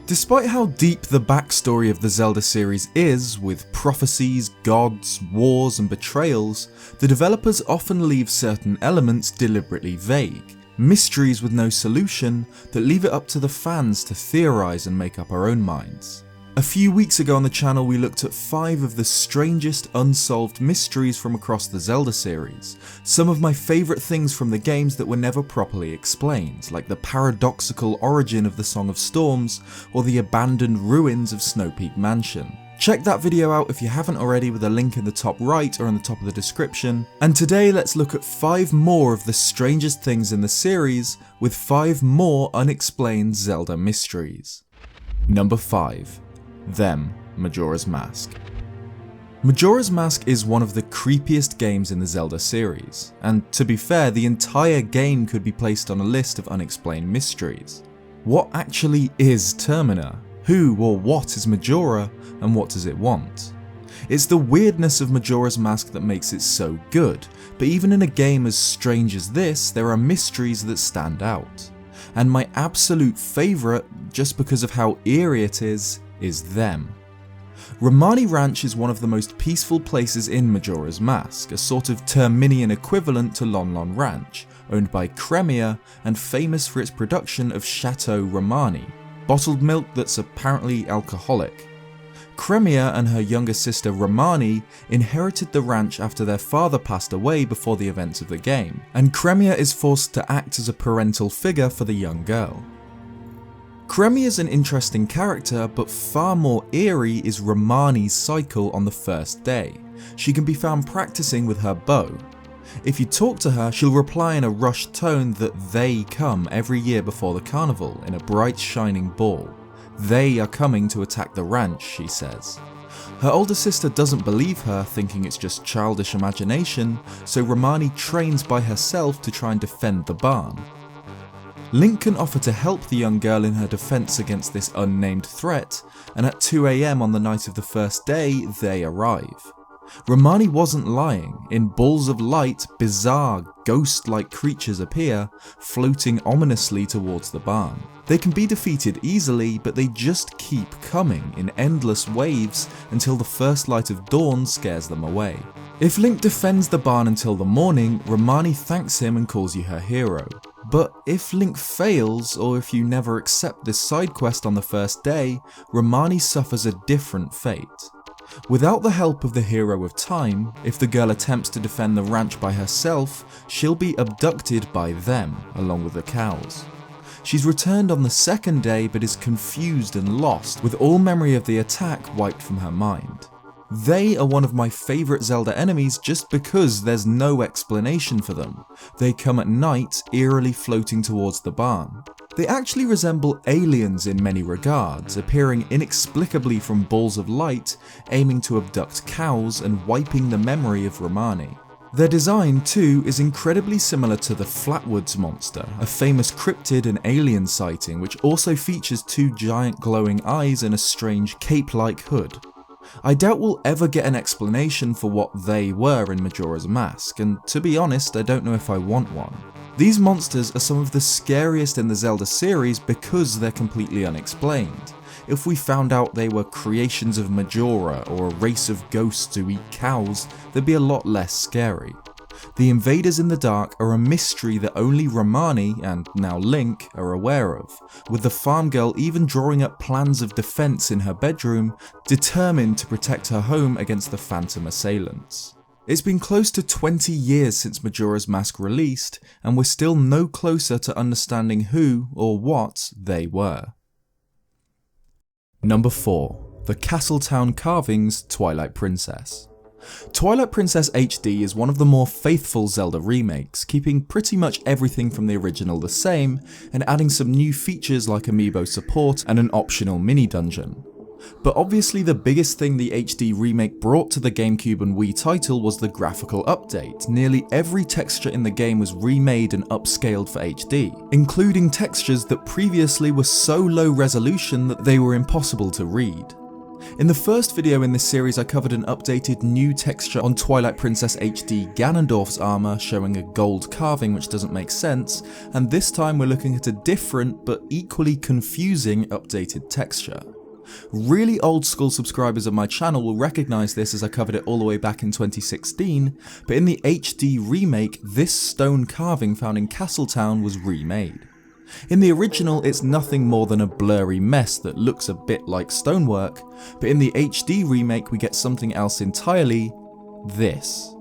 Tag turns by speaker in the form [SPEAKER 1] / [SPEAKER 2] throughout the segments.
[SPEAKER 1] Despite how deep the backstory of the Zelda series is, with prophecies, gods, wars and betrayals, the developers often leave certain elements deliberately vague, mysteries with no solution that leave it up to the fans to theorise and make up our own minds. A few weeks ago on the channel we looked at 5 of the strangest unsolved mysteries from across the Zelda series, some of my favourite things from the games that were never properly explained, like the paradoxical origin of the Song of Storms or the abandoned ruins of Snow Peak Mansion. Check that video out if you haven't already, with a link in the top right or in the top of the description, and today let's look at 5 more of the strangest things in the series, with 5 more unexplained Zelda mysteries. Number 5. Them, Majora's Mask. Majora's Mask is one of the creepiest games in the Zelda series, and to be fair, the entire game could be placed on a list of unexplained mysteries. What actually is Termina? Who or what is Majora, and what does it want? It's the weirdness of Majora's Mask that makes it so good, but even in a game as strange as this, there are mysteries that stand out. And my absolute favourite, just because of how eerie it is them. Romani Ranch is one of the most peaceful places in Majora's Mask, a sort of Terminian equivalent to Lon Lon Ranch, owned by Cremia and famous for its production of Chateau Romani, bottled milk that's apparently alcoholic. Cremia and her younger sister Romani inherited the ranch after their father passed away before the events of the game, and Cremia is forced to act as a parental figure for the young girl. Cremia is an interesting character, but far more eerie is Romani's cycle on the first day. She can be found practicing with her bow. If you talk to her, she'll reply in a rushed tone that they come every year before the carnival in a bright shining ball. They are coming to attack the ranch, she says. Her older sister doesn't believe her, thinking it's just childish imagination, so Romani trains by herself to try and defend the barn. Link can offer to help the young girl in her defense against this unnamed threat, and at 2 AM on the night of the first day, they arrive. Romani wasn't lying. In balls of light, bizarre, ghost-like creatures appear, floating ominously towards the barn. They can be defeated easily, but they just keep coming in endless waves until the first light of dawn scares them away. If Link defends the barn until the morning, Romani thanks him and calls you her hero. But if Link fails, or if you never accept this side quest on the first day, Romani suffers a different fate. Without the help of the Hero of Time, if the girl attempts to defend the ranch by herself, she'll be abducted by them, along with the cows. She's returned on the second day but is confused and lost, with all memory of the attack wiped from her mind. They are one of my favourite Zelda enemies just because there's no explanation for them. They come at night, eerily floating towards the barn. They actually resemble aliens in many regards, appearing inexplicably from balls of light, aiming to abduct cows and wiping the memory of Romani. Their design too is incredibly similar to the Flatwoods monster, a famous cryptid and alien sighting which also features 2 giant glowing eyes and a strange cape-like hood. I doubt we'll ever get an explanation for what they were in Majora's Mask, and to be honest, I don't know if I want one. These monsters are some of the scariest in the Zelda series because they're completely unexplained. If we found out they were creations of Majora or a race of ghosts who eat cows, they'd be a lot less scary. The invaders in the dark are a mystery that only Romani, and now Link, are aware of, with the farm girl even drawing up plans of defense in her bedroom, determined to protect her home against the phantom assailants. It's been close to 20 years since Majora's Mask released, and we're still no closer to understanding who or what they were. Number 4. The Castletown Carvings Twilight Princess. Twilight Princess HD is one of the more faithful Zelda remakes, keeping pretty much everything from the original the same, and adding some new features like amiibo support and an optional mini-dungeon. But obviously the biggest thing the HD remake brought to the GameCube and Wii title was the graphical update. Nearly every texture in the game was remade and upscaled for HD, including textures that previously were so low resolution that they were impossible to read. In the first video in this series I covered an updated new texture on Twilight Princess HD Ganondorf's armour showing a gold carving which doesn't make sense, and this time we're looking at a different but equally confusing updated texture. Really old school subscribers of my channel will recognise this as I covered it all the way back in 2016, but in the HD remake this stone carving found in Castletown was remade. In the original it's nothing more than a blurry mess that looks a bit like stonework, but in the HD remake we get something else entirely, this.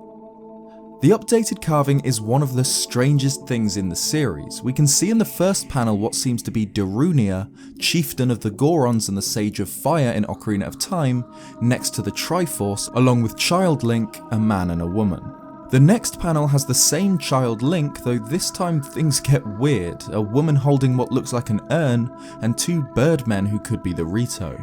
[SPEAKER 1] The updated carving is one of the strangest things in the series. We can see in the first panel what seems to be Darunia, chieftain of the Gorons and the Sage of Fire in Ocarina of Time, next to the Triforce, along with Child Link, a man and a woman. The next panel has the same Child Link, though this time things get weird, a woman holding what looks like an urn, and two birdmen who could be the Rito.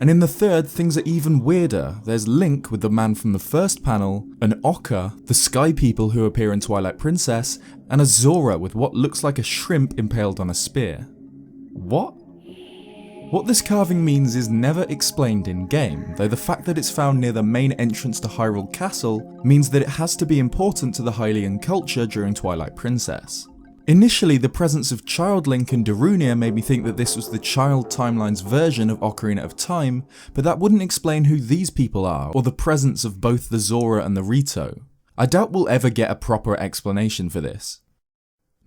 [SPEAKER 1] And in the third, things are even weirder. There's Link with the man from the first panel, an Ocar, the sky people who appear in Twilight Princess, and a Zora with what looks like a shrimp impaled on a spear. What? What this carving means is never explained in game, though the fact that it's found near the main entrance to Hyrule Castle means that it has to be important to the Hylian culture during Twilight Princess. Initially, the presence of Child Link and Darunia made me think that this was the Child Timeline's version of Ocarina of Time, but that wouldn't explain who these people are, or the presence of both the Zora and the Rito. I doubt we'll ever get a proper explanation for this.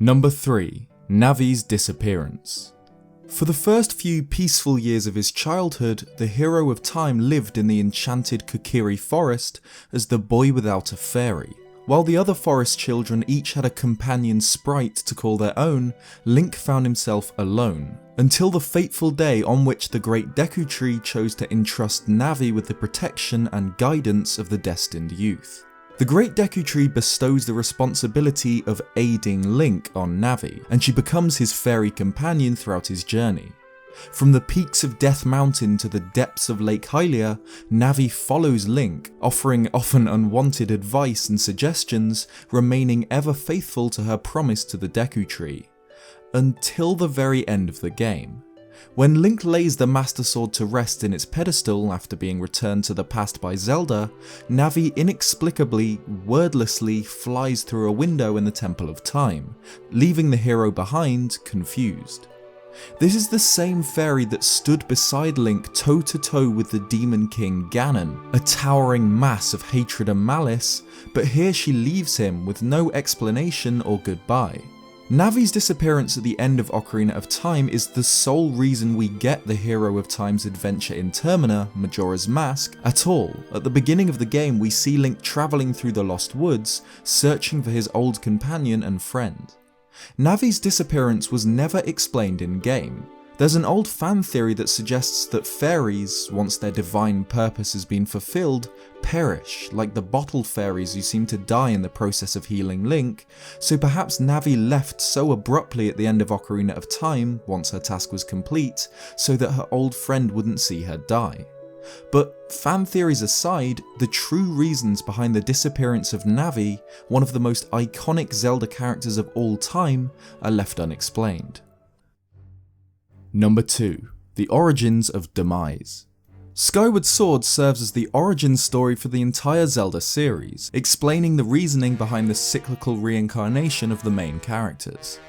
[SPEAKER 1] Number 3. Navi's disappearance. For the first few peaceful years of his childhood, the hero of time lived in the enchanted Kokiri forest as the boy without a fairy. While the other forest children each had a companion sprite to call their own, Link found himself alone, until the fateful day on which the Great Deku Tree chose to entrust Navi with the protection and guidance of the destined youth. The Great Deku Tree bestows the responsibility of aiding Link on Navi, and she becomes his fairy companion throughout his journey. From the peaks of Death Mountain to the depths of Lake Hylia, Navi follows Link, offering often unwanted advice and suggestions, remaining ever faithful to her promise to the Deku Tree. Until the very end of the game. When Link lays the Master Sword to rest in its pedestal after being returned to the past by Zelda, Navi inexplicably, wordlessly flies through a window in the Temple of Time, leaving the hero behind, confused. This is the same fairy that stood beside Link toe to toe with the Demon King Ganon, a towering mass of hatred and malice, but here she leaves him with no explanation or goodbye. Navi's disappearance at the end of Ocarina of Time is the sole reason we get the Hero of Time's adventure in Termina, Majora's Mask, at all. At the beginning of the game we see Link travelling through the Lost Woods, searching for his old companion and friend. Navi's disappearance was never explained in game. There's an old fan theory that suggests that fairies, once their divine purpose has been fulfilled, perish, like the bottle fairies who seem to die in the process of healing Link, so perhaps Navi left so abruptly at the end of Ocarina of Time, once her task was complete, so that her old friend wouldn't see her die. But fan theories aside, the true reasons behind the disappearance of Navi, one of the most iconic Zelda characters of all time, are left unexplained. Number 2. The origins of DEMISE. Skyward Sword serves as the origin story for the entire Zelda series, explaining the reasoning behind the cyclical reincarnation of the main characters.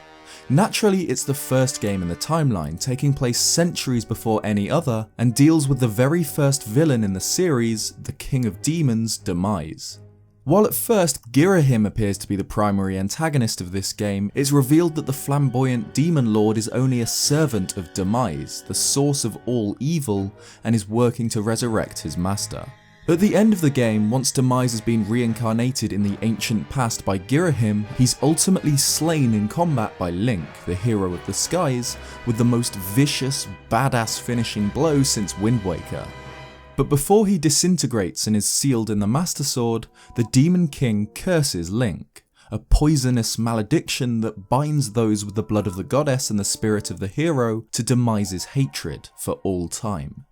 [SPEAKER 1] Naturally, it's the first game in the timeline, taking place centuries before any other, and deals with the very first villain in the series, the King of Demons, DEMISE. While at first Girahim appears to be the primary antagonist of this game, it's revealed that the flamboyant Demon Lord is only a servant of DEMISE, the source of all evil, and is working to resurrect his master. At the end of the game, once DEMISE has been reincarnated in the ancient past by Girahim, he's ultimately slain in combat by Link, the hero of the skies, with the most vicious, badass finishing blow since Wind Waker. But before he disintegrates and is sealed in the Master Sword, the Demon King curses Link, a poisonous malediction that binds those with the blood of the goddess and the spirit of the hero to DEMISE's hatred for all time.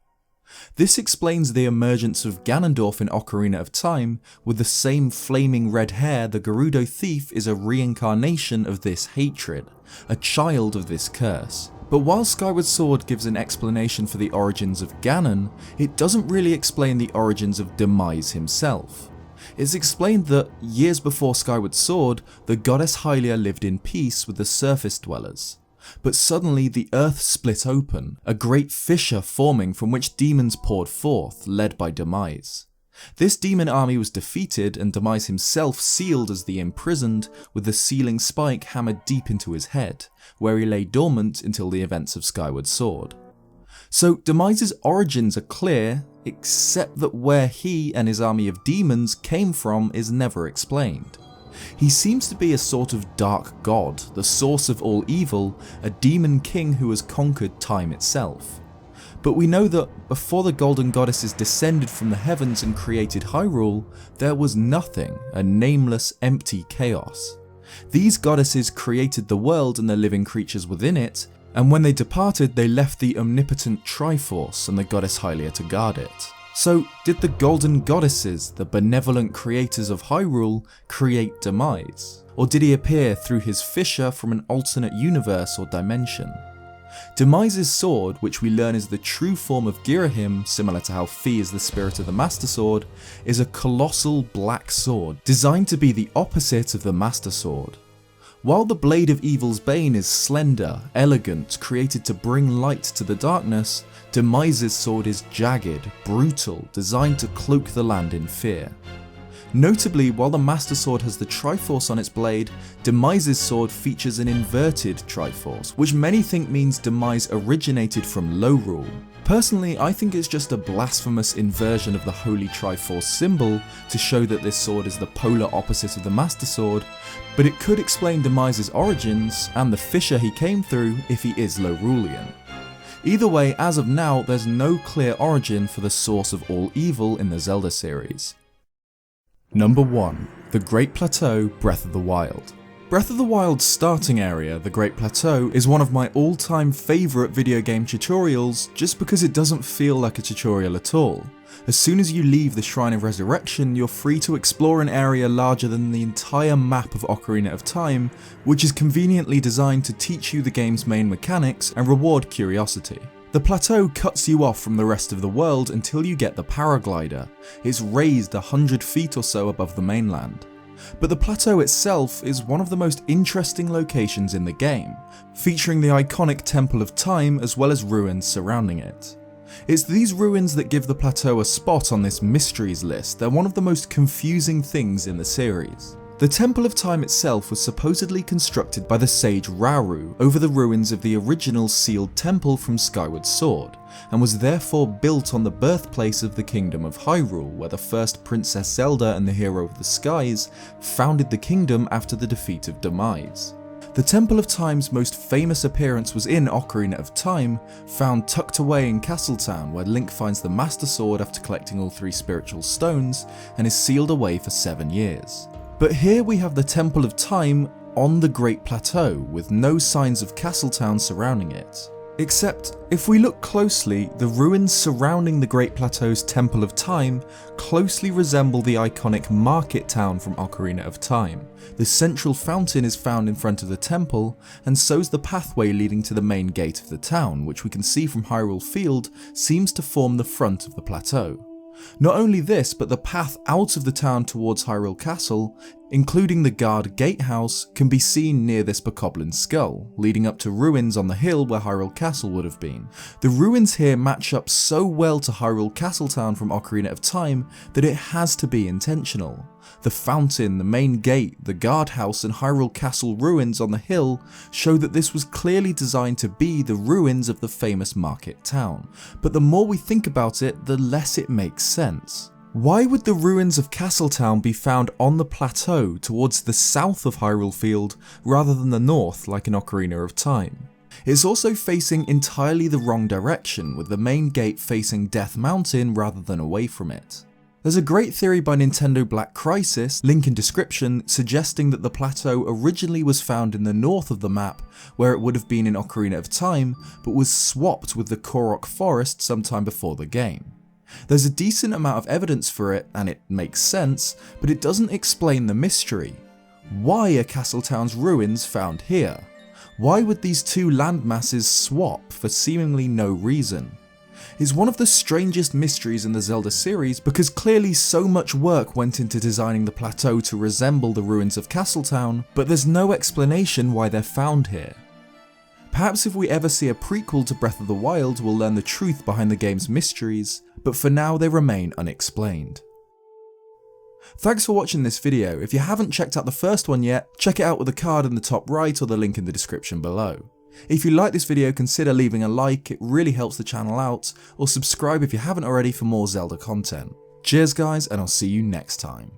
[SPEAKER 1] This explains the emergence of Ganondorf in Ocarina of Time. With the same flaming red hair, the Gerudo Thief is a reincarnation of this hatred, a child of this curse. But while Skyward Sword gives an explanation for the origins of Ganon, it doesn't really explain the origins of DEMISE himself. It's explained that, years before Skyward Sword, the goddess Hylia lived in peace with the surface dwellers. But suddenly the earth split open, a great fissure forming from which demons poured forth, led by DEMISE. This demon army was defeated and DEMISE himself sealed as the imprisoned, with the sealing spike hammered deep into his head, where he lay dormant until the events of Skyward Sword. So DEMISE's origins are clear, except that where he and his army of demons came from is never explained. He seems to be a sort of dark god, the source of all evil, a demon king who has conquered time itself. But we know that before the Golden Goddesses descended from the heavens and created Hyrule, there was nothing, a nameless, empty chaos. These goddesses created the world and the living creatures within it, and when they departed they left the omnipotent Triforce and the goddess Hylia to guard it. So did the Golden Goddesses, the benevolent creators of Hyrule, create DEMISE? Or did he appear through his fissure from an alternate universe or dimension? DEMISE's sword, which we learn is the true form of Girahim, similar to how Fi is the spirit of the Master Sword, is a colossal black sword, designed to be the opposite of the Master Sword. While the Blade of Evil's Bane is slender, elegant, created to bring light to the darkness, DEMISE's sword is jagged, brutal, designed to cloak the land in fear. Notably, while the Master Sword has the Triforce on its blade, DEMISE's sword features an inverted Triforce, which many think means DEMISE originated from Lorule. Personally, I think it's just a blasphemous inversion of the Holy Triforce symbol to show that this sword is the polar opposite of the Master Sword, but it could explain DEMISE's origins and the fissure he came through if he is Lorulean. Either way, as of now, there's no clear origin for the source of all evil in the Zelda series. Number 1. The Great Plateau, Breath of the Wild. Breath of the Wild's starting area, the Great Plateau, is one of my all-time favourite video game tutorials just because it doesn't feel like a tutorial at all. As soon as you leave the Shrine of Resurrection, you're free to explore an area larger than the entire map of Ocarina of Time, which is conveniently designed to teach you the game's main mechanics and reward curiosity. The plateau cuts you off from the rest of the world until you get the paraglider. It's raised 100 feet or so above the mainland. But the plateau itself is one of the most interesting locations in the game, featuring the iconic Temple of Time as well as ruins surrounding it. It's these ruins that give the plateau a spot on this mysteries list. They're one of the most confusing things in the series. The Temple of Time itself was supposedly constructed by the sage Rauru over the ruins of the original sealed temple from Skyward Sword, and was therefore built on the birthplace of the Kingdom of Hyrule, where the first Princess Zelda and the Hero of the Skies founded the kingdom after the defeat of DEMISE. The Temple of Time's most famous appearance was in Ocarina of Time, found tucked away in Castletown, where Link finds the Master Sword after collecting all 3 spiritual stones, and is sealed away for 7 years. But here we have the Temple of Time on the Great Plateau, with no signs of Castletown surrounding it. Except, if we look closely, the ruins surrounding the Great Plateau's Temple of Time closely resemble the iconic market town from Ocarina of Time. The central fountain is found in front of the temple, and so's the pathway leading to the main gate of the town, which we can see from Hyrule Field seems to form the front of the plateau. Not only this, but the path out of the town towards Hyrule Castle, including the guard gatehouse, can be seen near this bokoblin skull, leading up to ruins on the hill where Hyrule Castle would have been. The ruins here match up so well to Hyrule Castletown from Ocarina of Time that it has to be intentional. The fountain, the main gate, the guardhouse and Hyrule Castle ruins on the hill show that this was clearly designed to be the ruins of the famous market town, but the more we think about it, the less it makes sense. Why would the ruins of Castletown be found on the plateau towards the south of Hyrule Field rather than the north like in Ocarina of Time? It's also facing entirely the wrong direction, with the main gate facing Death Mountain rather than away from it. There's a great theory by Nintendo Black Crisis, link in description, suggesting that the plateau originally was found in the north of the map, where it would have been in Ocarina of Time, but was swapped with the Korok Forest sometime before the game. There's a decent amount of evidence for it, and it makes sense, but it doesn't explain the mystery. Why are Castletown's ruins found here? Why would these two landmasses swap for seemingly no reason? Is one of the strangest mysteries in the Zelda series, because clearly so much work went into designing the plateau to resemble the ruins of Castletown, but there's no explanation why they're found here. Perhaps if we ever see a prequel to Breath of the Wild, we'll learn the truth behind the game's mysteries, but for now they remain unexplained. Thanks for watching this video. If you haven't checked out the first one yet, check it out with the card in the top right or the link in the description below. If you like this video, consider leaving a like, it really helps the channel out, or subscribe if you haven't already for more Zelda content. Cheers guys, and I'll see you next time.